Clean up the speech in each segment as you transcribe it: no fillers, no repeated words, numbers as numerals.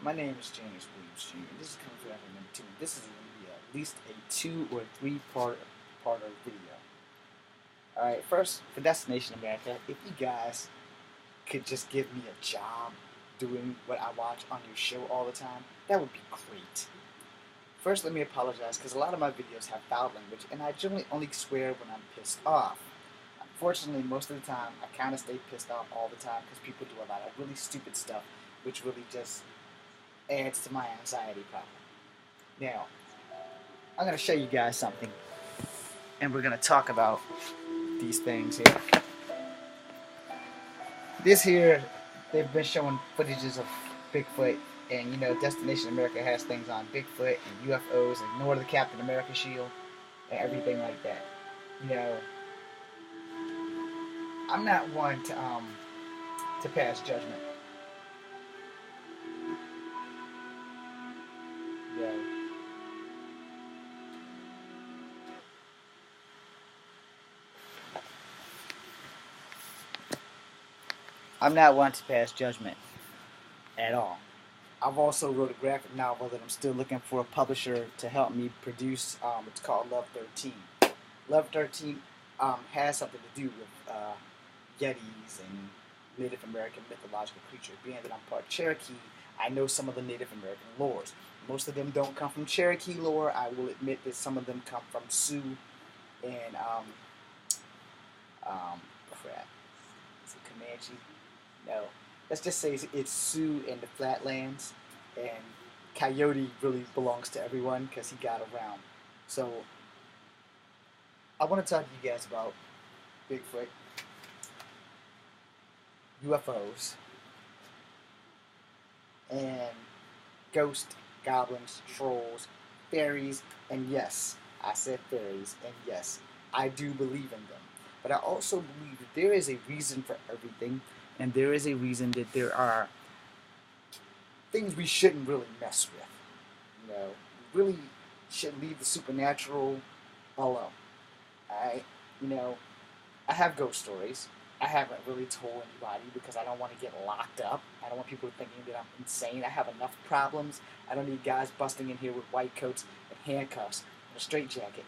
My name is James Williams Jr. This is coming for episode number 2. This is going to be at least a 2 or 3 part of video. Alright, first, for Destination America, if you guys could just give me a job doing what I watch on your show all the time, that would be great. First, let me apologize because a lot of my videos have foul language, and I generally only swear when I'm pissed off. Unfortunately, most of the time, I kind of stay pissed off all the time because people do a lot of really stupid stuff, which really just adds to my anxiety problem. Now, I'm going to show you guys something, and we're going to talk about these things here. This here, they've been showing footages of Bigfoot, and you know, Destination America has things on Bigfoot and UFOs, and ignore the Captain America shield, and everything like that. You know, I'm not one to pass judgment. Yeah. I'm not one to pass judgment at all. I've also wrote a graphic novel that I'm still looking for a publisher to help me produce. It's called Love 13. Love 13 has something to do with Yetis and Native American mythological creatures. Being that I'm part Cherokee, I know some of the Native American lores. Most of them don't come from Cherokee lore. I will admit that some of them come from Sioux and crap. Is it Comanche? No. Let's just say it's Sioux in the flatlands, and Coyote really belongs to everyone because he got around. So I want to talk to you guys about Bigfoot, UFOs, and ghosts, goblins, trolls, fairies, and yes, I said fairies, and yes, I do believe in them. But I also believe that there is a reason for everything, and there is a reason that there are things we shouldn't really mess with. You know, we really should leave the supernatural alone. You know, I have ghost stories. I haven't really told anybody because I don't want to get locked up. I don't want people thinking that I'm insane. I have enough problems. I don't need guys busting in here with white coats and handcuffs and a straitjacket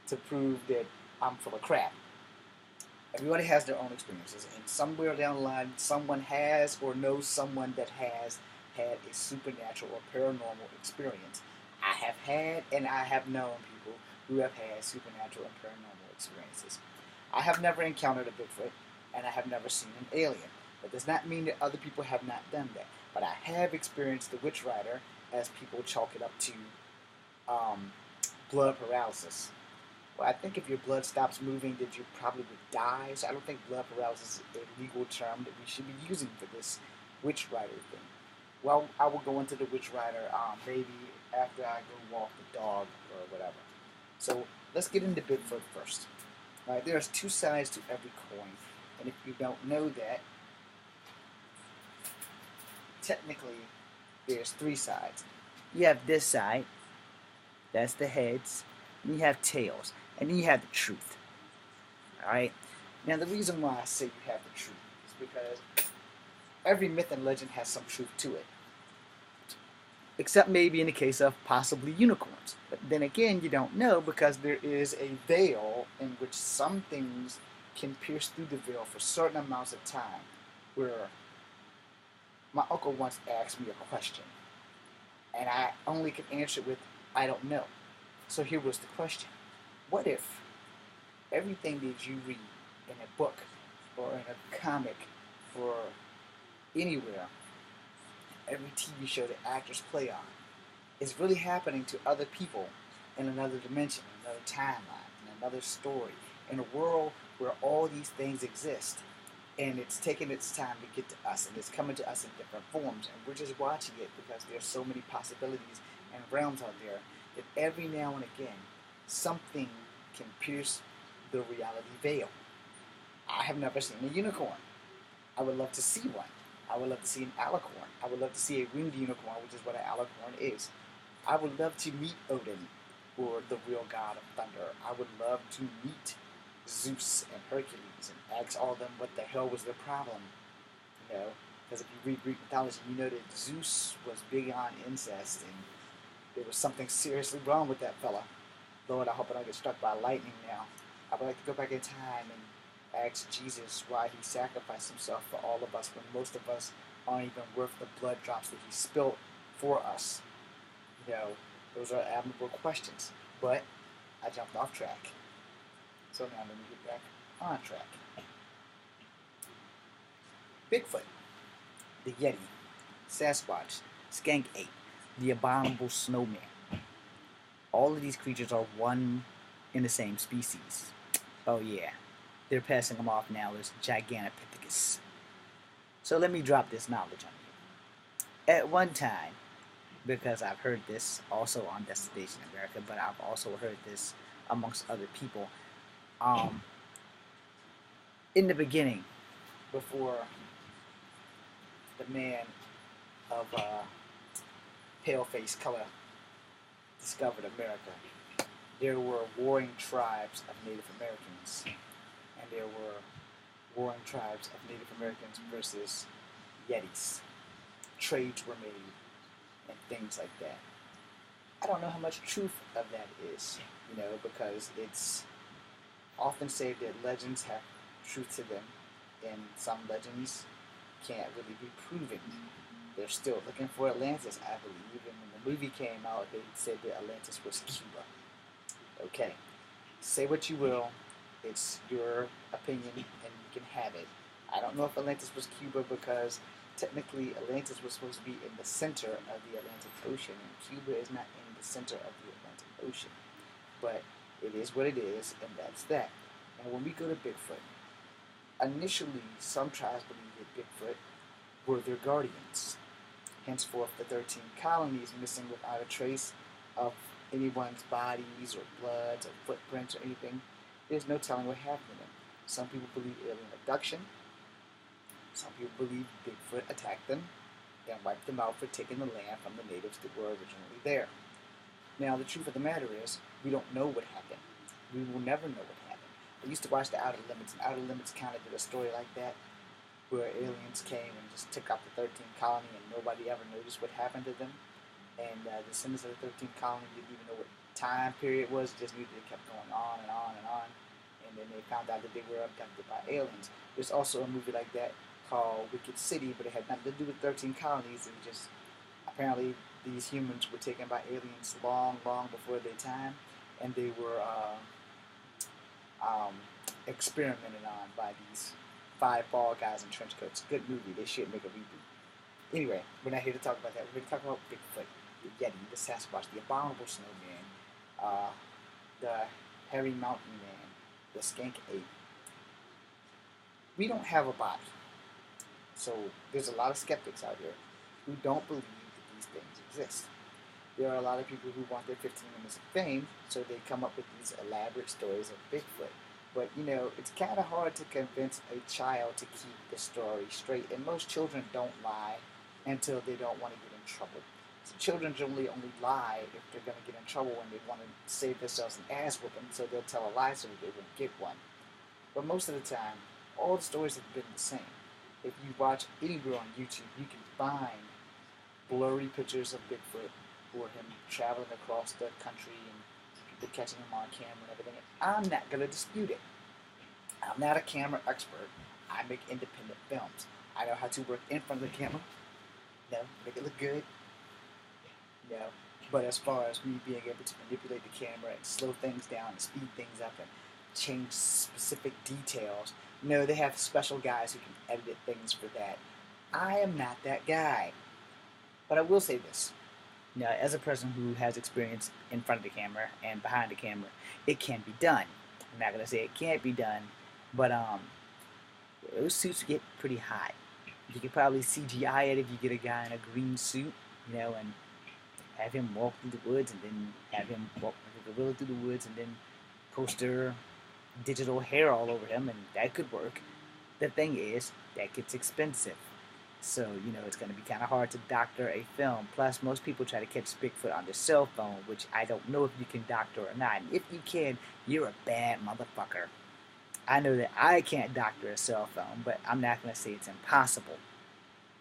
to prove that I'm full of crap. Everybody has their own experiences, and somewhere down the line, someone has or knows someone that has had a supernatural or paranormal experience. I have had and I have known people who have had supernatural and paranormal experiences. I have never encountered a Bigfoot, and I have never seen an alien. That does not mean that other people have not done that. But I have experienced the witch rider, as people chalk it up to blood paralysis. Well, I think if your blood stops moving, that you probably would die. So I don't think blood paralysis is a legal term that we should be using for this witch rider thing. Well, I will go into the witch rider maybe after I go walk the dog or whatever. So let's get into Bigfoot first. All right, there's two sides to every coin, and if you don't know that, technically there's three sides. You have this side, that's the heads, and you have tails, and then you have the truth. Alright? Now the reason why I say you have the truth is because every myth and legend has some truth to it. Except maybe in the case of possibly unicorns. But then again, you don't know because there is a veil in which some things can pierce through the veil for certain amounts of time. Where my uncle once asked me a question, and I only could answer it with, I don't know. So here was the question. What if everything that you read in a book or in a comic or anywhere, every TV show that actors play on, is really happening to other people in another dimension, another timeline, in another story, in a world where all these things exist, and it's taking its time to get to us, and it's coming to us in different forms, and we're just watching it because there's so many possibilities and realms out there that every now and again something can pierce the reality veil. I have never seen a unicorn. I would love to see one. I would love to see an alicorn. I would love to see a winged unicorn, which is what an alicorn is. I would love to meet Odin, or the real god of thunder. I would love to meet Zeus and Hercules and ask all of them what the hell was their problem. You know, Because if you read Greek mythology, you know that Zeus was big on incest, and there was something seriously wrong with that fella. Lord, I hope I don't get struck by lightning now. I would like to go back in time and ask Jesus why he sacrificed himself for all of us when most of us aren't even worth the blood drops that he spilt for us. You know, those are admirable questions. But I jumped off track. So now let me get back on track. Bigfoot, the Yeti, Sasquatch, Skank Ape, the Abominable Snowman. All of these creatures are one in the same species. Oh yeah, they're passing them off now as Gigantopithecus. So let me drop this knowledge on you. At one time, because I've heard this also on Destination America, but I've also heard this amongst other people. In the beginning, before the man of pale face color discovered America, there were warring tribes of Native Americans, and there were warring tribes of Native Americans versus Yetis. Trades were made and things like that. I don't know how much truth of that is, because it's often said that legends have truth to them, and some legends can't really be proven. They're still looking for Atlantis, I believe, and when the movie came out, they said that Atlantis was Cuba. Okay, say what you will, it's your opinion, and you can have it. I don't know if Atlantis was Cuba because technically Atlantis was supposed to be in the center of the Atlantic Ocean, and Cuba is not in the center of the Atlantic Ocean. But it is what it is, and that's that. And when we go to Bigfoot, initially some tribes believed that Bigfoot were their guardians. Henceforth, the 13 colonies missing without a trace of anyone's bodies or bloods or footprints or anything. There's no telling what happened to them. Some people believe alien abduction. Some people believe Bigfoot attacked them and wiped them out for taking the land from the natives that were originally there. Now, the truth of the matter is, we don't know what happened. We will never know what happened. I used to watch The Outer Limits, and Outer Limits kind of did a story like that, where aliens came and just took out the 13th colony and nobody ever noticed what happened to them. And the descendants of the 13th colony didn't even know what time period it was, just knew that it kept going on and on and on. And then they found out that they were abducted by aliens. There's also a movie like that called Wicked City, but it had nothing to do with 13 colonies. It was just, apparently these humans were taken by aliens long, long before their time, and they were experimented on by these 5 bald guys in trench coats. Good movie. They should make a reboot. Anyway, we're not here to talk about that. We're here to talk about Bigfoot, the Yeti, the Sasquatch, the Abominable Snowman, the Hairy Mountain Man, the Skank Ape. We don't have a body. So there's a lot of skeptics out there who don't believe that these things exist. There are a lot of people who want their 15 minutes of fame, so they come up with these elaborate stories of Bigfoot. But, it's kind of hard to convince a child to keep the story straight. And most children don't lie until they don't want to get in trouble. So children generally only lie if they're going to get in trouble when they want to save themselves an ass whooping, so they'll tell a lie so that they wouldn't get one. But most of the time, all the stories have been the same. If you watch anywhere on YouTube, you can find blurry pictures of Bigfoot or him traveling across the country and people catching him on camera and everything. I'm not going to dispute it. I'm not a camera expert. I make independent films. I know how to work in front of the camera, make it look good, but as far as me being able to manipulate the camera and slow things down and speed things up and change specific details, they have special guys who can edit things for that. I am not that guy. But I will say this. As a person who has experience in front of the camera and behind the camera, it can be done. I'm not going to say it can't be done, but those suits get pretty hot. You could probably CGI it if you get a guy in a green suit, and have him walk through the woods, and then have him walk like a gorilla through the woods, and then poster digital hair all over him, and that could work. The thing is, that gets expensive. So, it's going to be kind of hard to doctor a film. Plus, most people try to catch Bigfoot on their cell phone, which I don't know if you can doctor or not. And if you can, you're a bad motherfucker. I know that I can't doctor a cell phone, but I'm not going to say it's impossible.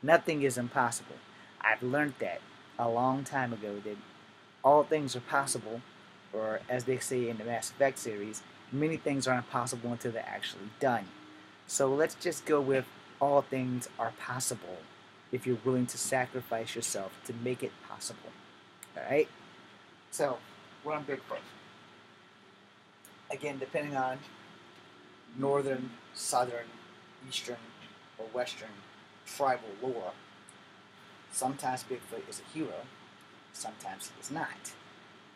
Nothing is impossible. I've learned that a long time ago that all things are possible, or as they say in the Mass Effect series, many things are impossible until they're actually done. So let's just go with all things are possible if you're willing to sacrifice yourself to make it possible. Alright? So, we're on Bigfoot. Again, depending on northern, southern, eastern, or western tribal lore, sometimes Bigfoot is a hero, sometimes he is not.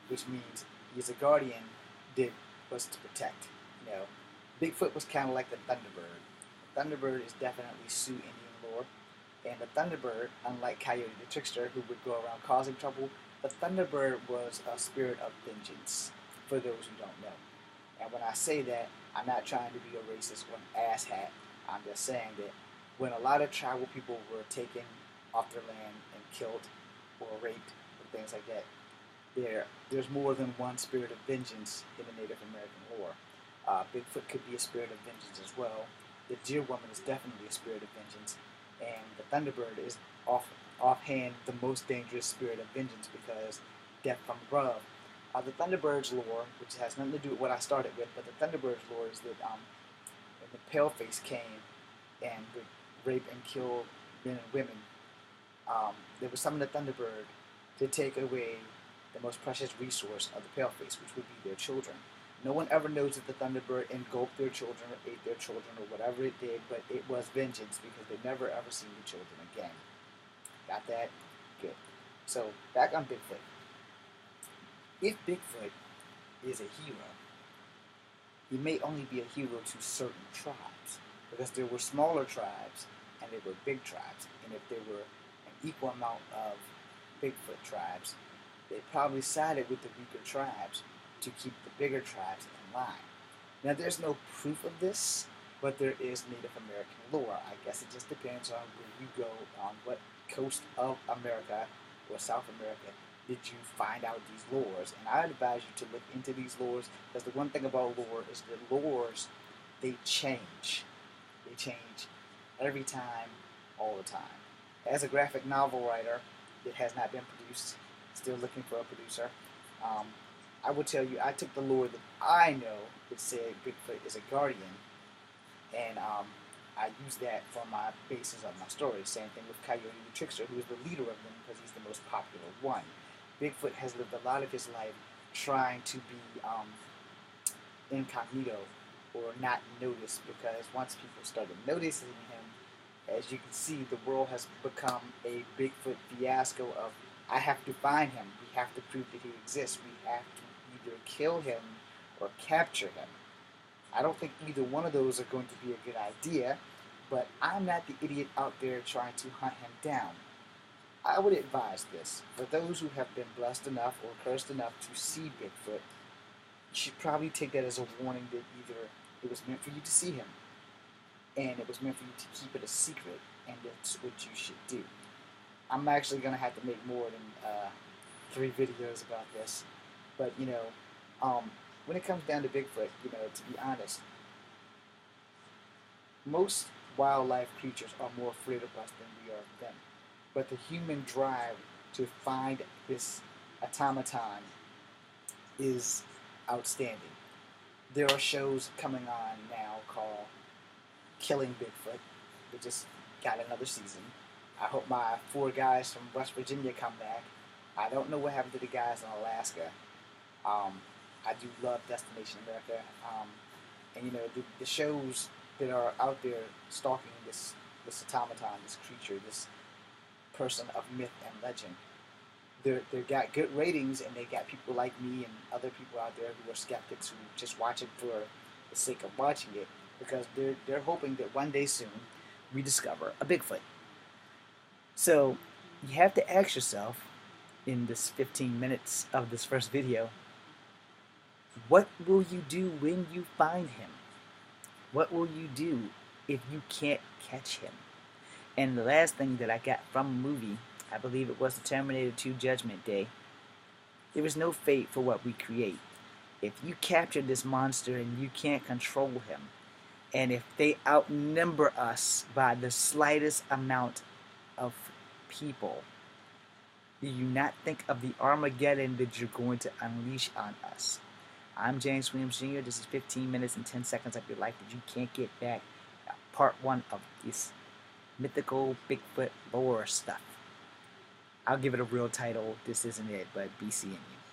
Which means he's a guardian that was to protect. You know, Bigfoot was kind of like the Thunderbird. The Thunderbird is definitely Sioux Indian lore, and the Thunderbird, unlike Coyote the Trickster, who would go around causing trouble, the Thunderbird was a spirit of vengeance, for those who don't know. And when I say that, I'm not trying to be a racist or an asshat. I'm just saying that when a lot of tribal people were taken off their land and killed or raped or things like that, there's more than one spirit of vengeance in the Native American lore. Bigfoot could be a spirit of vengeance as well. The Deer Woman is definitely a spirit of vengeance, and the Thunderbird is offhand the most dangerous spirit of vengeance because death from above. The Thunderbird's lore, which has nothing to do with what I started with, but the Thunderbird's lore is that when the Paleface came and would rape and kill men and women, there was some of the Thunderbird to take away the most precious resource of the Paleface, which would be their children. No one ever knows if the Thunderbird engulfed their children or ate their children or whatever it did, but it was vengeance because they never ever seen the children again. Got that? Good. So, back on Bigfoot. If Bigfoot is a hero, he may only be a hero to certain tribes, because there were smaller tribes and there were big tribes, and if there were an equal amount of Bigfoot tribes, they probably sided with the weaker tribes to keep the bigger tribes in line. Now, there's no proof of this, but there is Native American lore. I guess it just depends on where you go, on what coast of America or South America did you find out these lores. And I advise you to look into these lores, because the one thing about lore is that lores, they change. They change every time, all the time. As a graphic novel writer that has not been produced, still looking for a producer, I will tell you, I took the lore that I know that said Bigfoot is a guardian, and I used that for my basis of my story. Same thing with Coyote the Trickster, who is the leader of them because he's the most popular one. Bigfoot has lived a lot of his life trying to be incognito or not noticed, because once people started noticing him, as you can see, the world has become a Bigfoot fiasco of, I have to find him, we have to prove that he exists, we have to either kill him or capture him. I don't think either one of those are going to be a good idea, but I'm not the idiot out there trying to hunt him down. I would advise this, for those who have been blessed enough or cursed enough to see Bigfoot, you should probably take that as a warning that either it was meant for you to see him, and it was meant for you to keep it a secret, and that's what you should do. I'm actually going to have to make more than 3 videos about this, but when it comes down to Bigfoot, to be honest, most wildlife creatures are more afraid of us than we are of them. But the human drive to find this automaton is outstanding. There are shows coming on now called Killing Bigfoot. They just got another season. I hope my 4 guys from West Virginia come back. I don't know what happened to the guys in Alaska. I do love Destination America. And the shows that are out there stalking this automaton, this creature, this person of myth and legend, they got good ratings, and they got people like me and other people out there who are skeptics who just watch it for the sake of watching it, because they're hoping that one day soon we discover a Bigfoot. So you have to ask yourself in this 15 minutes of this first video, what will you do when you find him? What will you do if you can't catch him? And the last thing that I got from a movie, I believe it was the Terminator 2 Judgment Day, there is no fate for what we create. If you capture this monster and you can't control him, and if they outnumber us by the slightest amount of people do you not think of the Armageddon that you're going to unleash on us? I'm James Williams Jr. This is 15 minutes and 10 seconds of your life that you can't get back. Part 1 of this mythical Bigfoot lore stuff. I'll give it a real title. This isn't it, but be seeing you.